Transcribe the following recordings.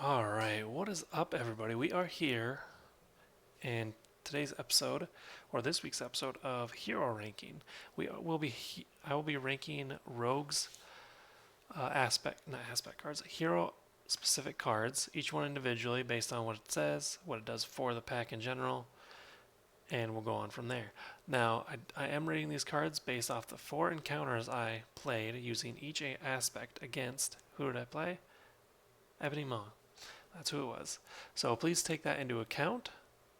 Alright, what is up, everybody? We are here in today's episode, or this week's episode of Hero Ranking. I will be ranking rogues, not aspect cards, hero specific cards, each one individually based on what it says, what it does for the pack in general, and we'll go on from there. Now, I am rating these cards based off the 4 encounters I played using each aspect against, who did I play? Ebony Maw. That's who it was. So please take that into account.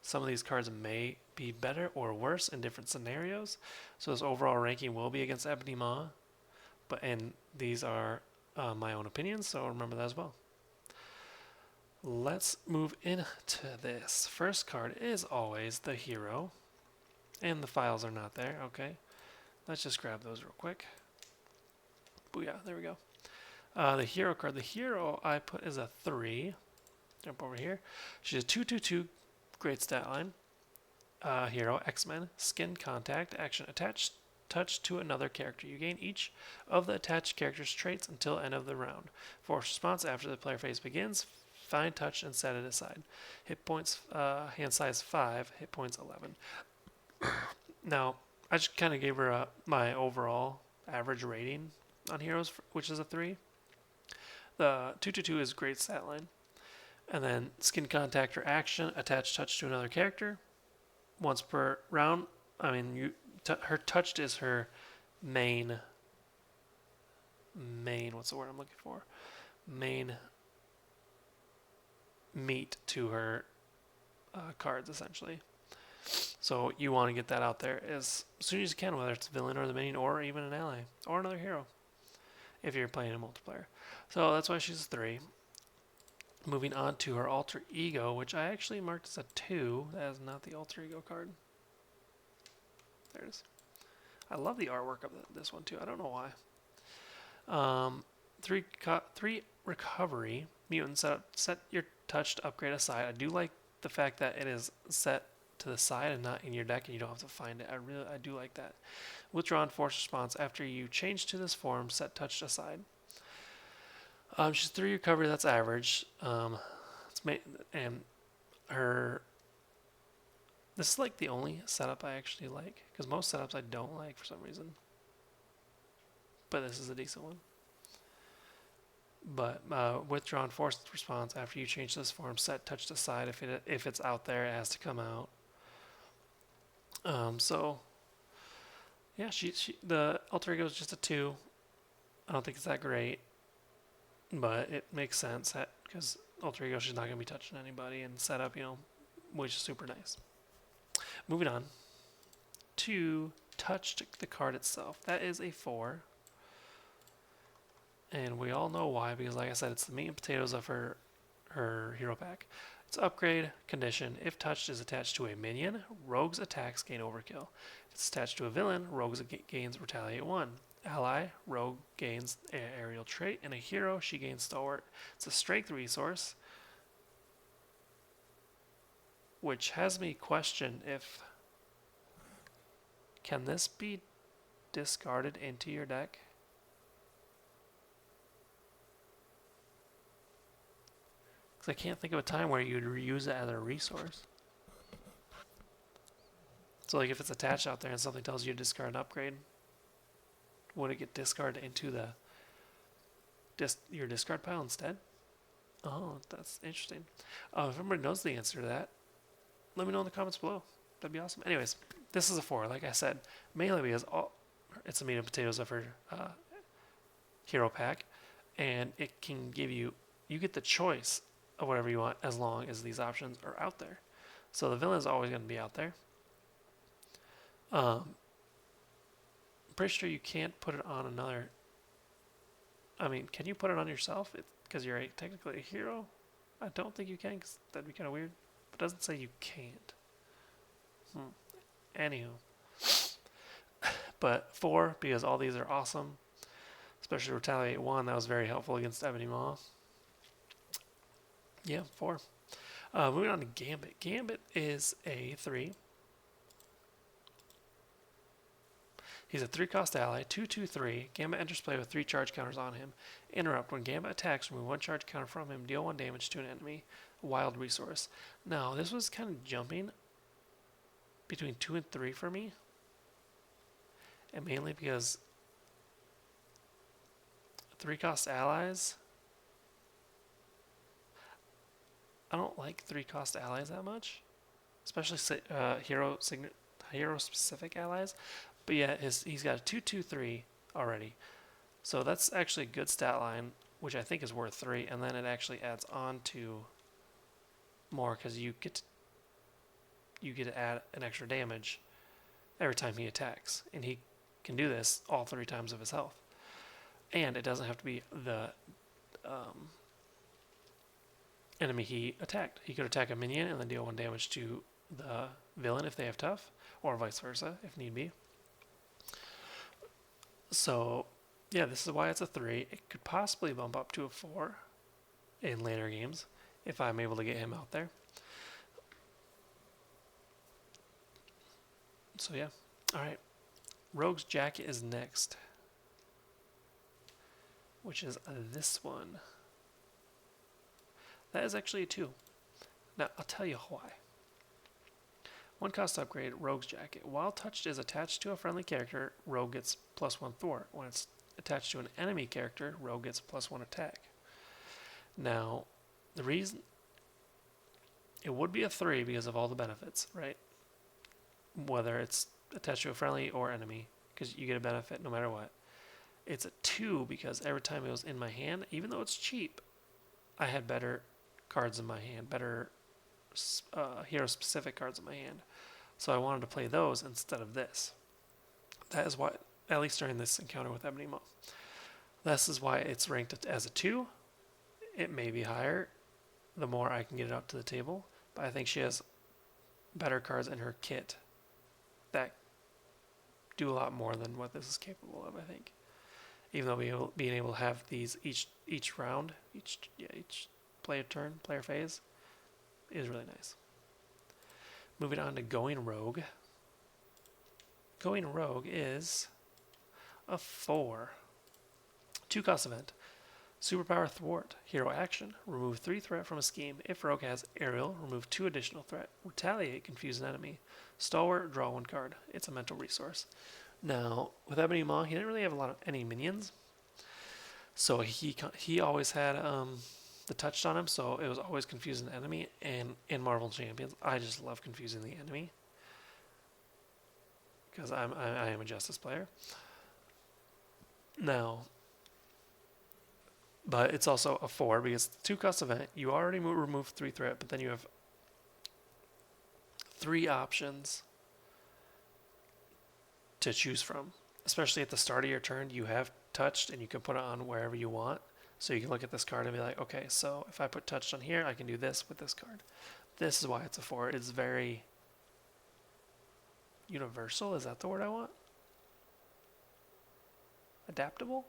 Some of these cards may be better or worse in different scenarios. So this overall ranking will be against Ebony Maw, and these are my own opinions, so remember that as well. Let's move into this. First card is always the hero, and the files are not there. Okay, let's just grab those real quick. Booyah, there we go. The hero card. The hero I put is a 3. Jump over here. She's a 2/2/2, great stat line. Hero, X-Men, skin contact, action attached, touch to another character. You gain each of the attached character's traits until end of the round. Force response after the player phase begins. Find touch and set it aside. Hit points, hand size 5, hit points 11. Now, I just kind of gave her my overall average rating on heroes, which is a 3. The 2/2/2 is great stat line. And then skin contact or action, attach touch to another character. Once per round, her touched is her main, what's the word I'm looking for? Main meat to her cards, essentially. So you want to get that out there as soon as you can, whether it's a villain or the minion or even an ally or another hero if you're playing a multiplayer. So that's why she's a 3. Moving on to her alter ego, which I actually marked as a 2. That is not the alter ego card. There it is. I love the artwork of this one too. I don't know why. 3 recovery. Mutant, set your touch to upgrade a side. I do like the fact that it is set to the side and not in your deck, and you don't have to find it. I do like that. Withdrawn force response after you change to this form. Set touch aside. She's 3 recovery. That's average. And her. This is like the only setup I actually like, because most setups I don't like for some reason. But this is a decent one. But withdrawn force response after you change this form. Set touch to side. If it's out there, it has to come out. So yeah, the alter ego is just a 2. I don't think it's that great. But it makes sense because alter ego, she's not going to be touching anybody, and setup, which is super nice. Moving on to touch the card itself. That is a 4. And we all know why, because like I said, it's the meat and potatoes of her hero pack. It's upgrade condition. If touched is attached to a minion, rogues attacks gain overkill. If it's attached to a villain, rogues gains retaliate 1. Ally, rogue gains aerial trait, and a hero, she gains stalwart. It's a strength resource, which has me question if can this be discarded into your deck? Because I can't think of a time where you'd reuse it as a resource. So like if it's attached out there and something tells you to discard an upgrade, would it get discarded into your discard pile instead? Oh, that's interesting. If anybody knows the answer to that, let me know in the comments below. That'd be awesome. Anyways, this is a 4, like I said, mainly because it's the meat and potatoes of her hero pack, and it can give you get the choice of whatever you want as long as these options are out there. So the villain is always going to be out there. Pretty sure you can't put it on another. Can you put it on yourself? Because you're technically a hero? I don't think you can, because that'd be kind of weird. But it doesn't say you can't. Anywho. But 4, because all these are awesome. Especially Retaliate 1, that was very helpful against Ebony Maw. Yeah, 4. Moving on to Gambit. Gambit is a 3. He's a 3-cost ally, 2/2/3. Gambit enters play with 3 charge counters on him. Interrupt. When Gambit attacks, remove 1 charge counter from him. Deal 1 damage to an enemy. Wild resource. Now, this was kind of jumping between 2 and 3 for me. And mainly because 3-cost allies, I don't like 3-cost allies that much. Especially hero specific allies. But yeah, he's got a 2/2/3 already. So that's actually a good stat line, which I think is worth 3. And then it actually adds on to more because you get to add an extra damage every time he attacks. And he can do this all 3 times of his health. And it doesn't have to be the enemy he attacked. He could attack a minion and then deal 1 damage to the villain if they have tough, or vice versa if need be. So, yeah, this is why it's a 3. It could possibly bump up to a 4 in later games if I'm able to get him out there. So, yeah. Alright. Rogue's Jacket is next, which is this one. That is actually a 2. Now, I'll tell you why. 1 cost upgrade, Rogue's Jacket. While touched is attached to a friendly character, Rogue gets +1 thwart. When it's attached to an enemy character, Rogue gets +1 attack. Now, the reason it would be a 3 because of all the benefits, right? Whether it's attached to a friendly or enemy, because you get a benefit no matter what. It's a 2 because every time it was in my hand, even though it's cheap, I had better cards in my hand, better hero-specific cards in my hand. So I wanted to play those instead of this. That is why, at least during this encounter with Ebony Maw. This is why it's ranked as a 2. It may be higher the more I can get it up to the table, but I think she has better cards in her kit that do a lot more than what this is capable of, I think. Even though being able to have these each round, each player phase is really nice. Moving on to Going Rogue. Going Rogue is a 4. 2-cost event. Superpower Thwart. Hero action. Remove 3 threat from a scheme. If Rogue has Aerial, remove 2 additional threat. Retaliate. Confuse an enemy. Stalwart. Draw 1 card. It's a mental resource. Now, with Ebony Maw, he didn't really have any minions. So he always had the touched on him, so it was always confusing the enemy. And in Marvel Champions, I just love confusing the enemy because I am a Justice player. Now, but it's also a 4 because 2-cost event, you already remove 3 threat, but then you have 3 options to choose from. Especially at the start of your turn, you have touched and you can put it on wherever you want. So you can look at this card and be like, okay, so if I put touched on here, I can do this with this card. This is why it's a 4. It's very universal. Is that the word I want? Adaptable?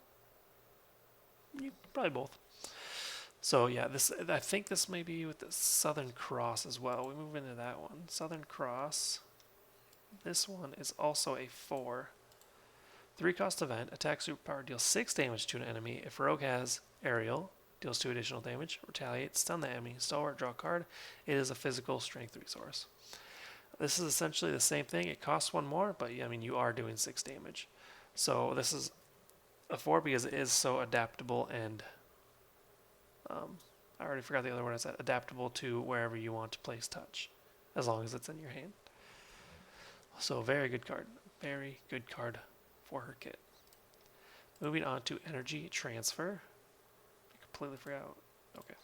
Probably both. So yeah, I think this may be with the Southern Cross as well. We move into that one. Southern Cross. This one is also a 4. 3-cost event. Attack superpower. Deals 6 damage to an enemy. If Rogue has Aerial, deals 2 additional damage. Retaliate. Stun the enemy. Stalwart. Draw a card. It is a physical strength resource. This is essentially the same thing. It costs 1 more, but I mean you are doing 6 damage. So this is a 4 because it is so adaptable and I already forgot the other word I said. Adaptable to wherever you want to place touch, as long as it's in your hand. So very good card. Very good card for her kit. Moving on to Energy Transfer. I completely forgot. Okay.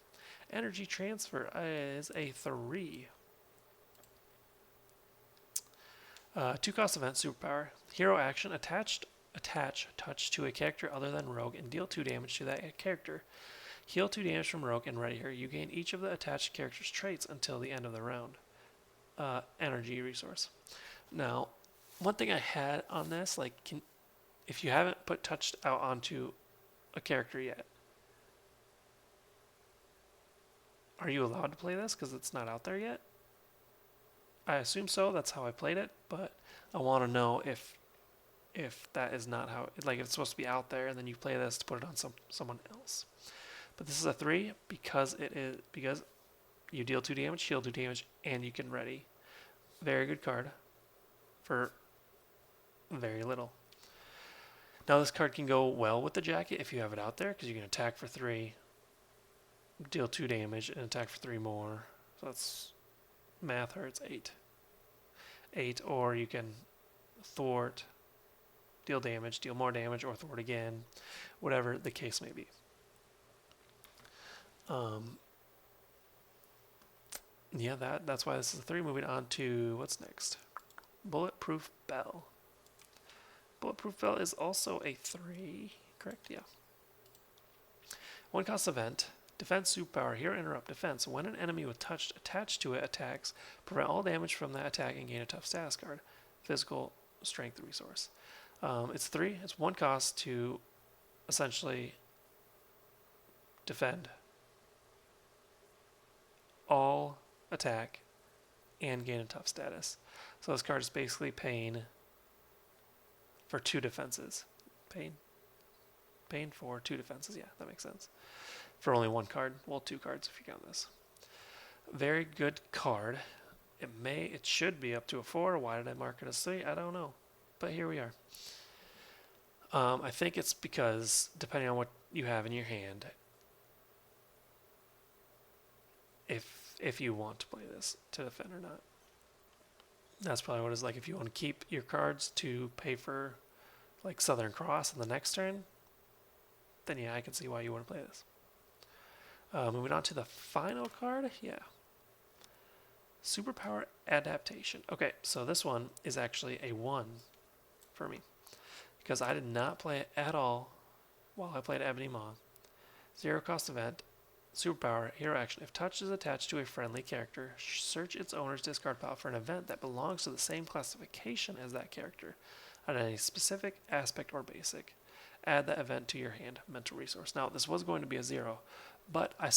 Energy Transfer is a 3. 2-cost event superpower. Hero action. Attach touch to a character other than Rogue and deal 2 damage to that character. Heal 2 damage from Rogue and ready her. You gain each of the attached character's traits until the end of the round. Energy resource. Now, one thing I had on this, if you haven't put touched out onto a character yet, are you allowed to play this because it's not out there yet? I assume so. That's how I played it, but I want to know if if that is not how, like if it's supposed to be out there and then you play this to put it on someone else. But this is a 3 because you deal 2 damage, heal 2 damage, and you can ready. Very good card for very little. Now this card can go well with the jacket if you have it out there, because you can attack for 3, deal 2 damage, and attack for 3 more. So that's, math hurts, 8. 8, or you can thwart, deal damage, deal more damage, or thwart again, whatever the case may be. Yeah, that's why this is a 3. Moving on to what's next. Bulletproof Bell. Bulletproof Bell is also a 3, correct? Yeah. 1 cost event. Defense superpower. Hero interrupt defense. When an enemy with touch attached to it attacks, prevent all damage from that attack and gain a tough status card. Physical strength resource. It's 3. It's 1 cost to essentially defend all attack and gain a tough status. So this card is basically paying for 2 defenses. Paying for 2 defenses. Yeah, that makes sense. For only 1 card. Well, 2 cards if you count this. Very good card. It should be up to a 4. Why did I mark it as 3? I don't know. But here we are. I think it's because depending on what you have in your hand, if you want to play this to defend or not. That's probably what it's like. If you want to keep your cards to pay for like Southern Cross in the next turn, then yeah, I can see why you want to play this. Moving on to the final card, yeah. Superpower Adaptation. Okay, so this one is actually a 1 for me, because I did not play it at all while I played Ebony Maw. 0 cost event. Superpower, hero action. If touch is attached to a friendly character, search its owner's discard pile for an event that belongs to the same classification as that character on any specific aspect or basic. Add that event to your hand. Mental resource. Now, this was going to be a 0, but I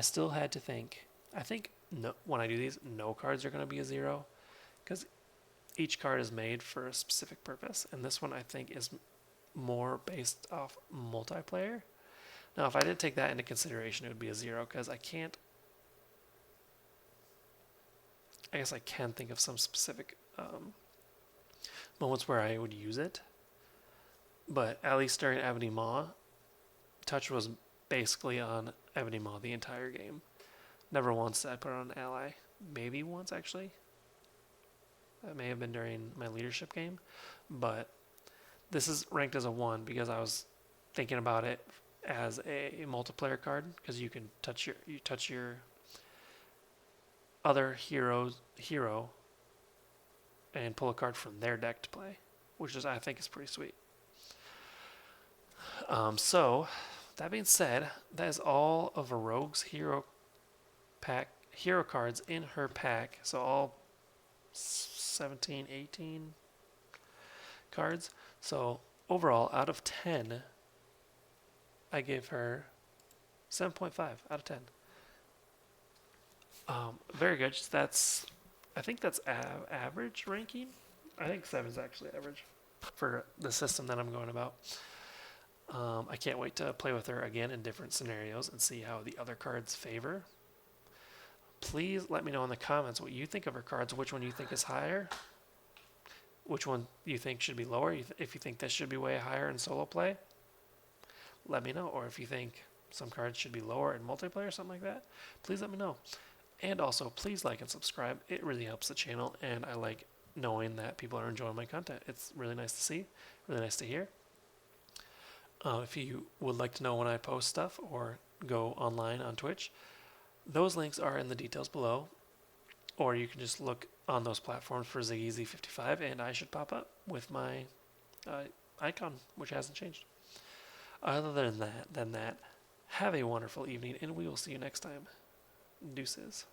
still had to think. I think no, when I do these, no cards are going to be a 0, because each card is made for a specific purpose, and this one I think is more based off multiplayer. Now, if I didn't take that into consideration, it would be a 0, because I guess I can think of some specific moments where I would use it. But at least during Ebony Maw, touch was basically on Ebony Maw the entire game. Never once did I put it on an ally. Maybe once, actually. That may have been during my leadership game. But this is ranked as a 1 because I was thinking about it as a multiplayer card, because you can touch your other hero and pull a card from their deck to play, which is, I think, is pretty sweet. So that being said, that is all of a Rogue's hero cards in her pack. So all 17, 18 cards. So overall, out of 10, I gave her 7.5 out of 10. Very good. I think that's average ranking. I think 7 is actually average for the system that I'm going about. I can't wait to play with her again in different scenarios and see how the other cards favor. Please let me know in the comments what you think of her cards, which one you think is higher, which one you think should be lower, if you think this should be way higher in solo play. Let me know, or if you think some cards should be lower in multiplayer or something like that, please let me know. And also, please like and subscribe. It really helps the channel, and I like knowing that people are enjoying my content. It's really nice to see, really nice to hear. If you would like to know when I post stuff or go online on Twitch, those links are in the details below, or you can just look on those platforms for ZiggyZ55, and I should pop up with my icon, which hasn't changed. Other than that, have a wonderful evening, and we will see you next time. Deuces.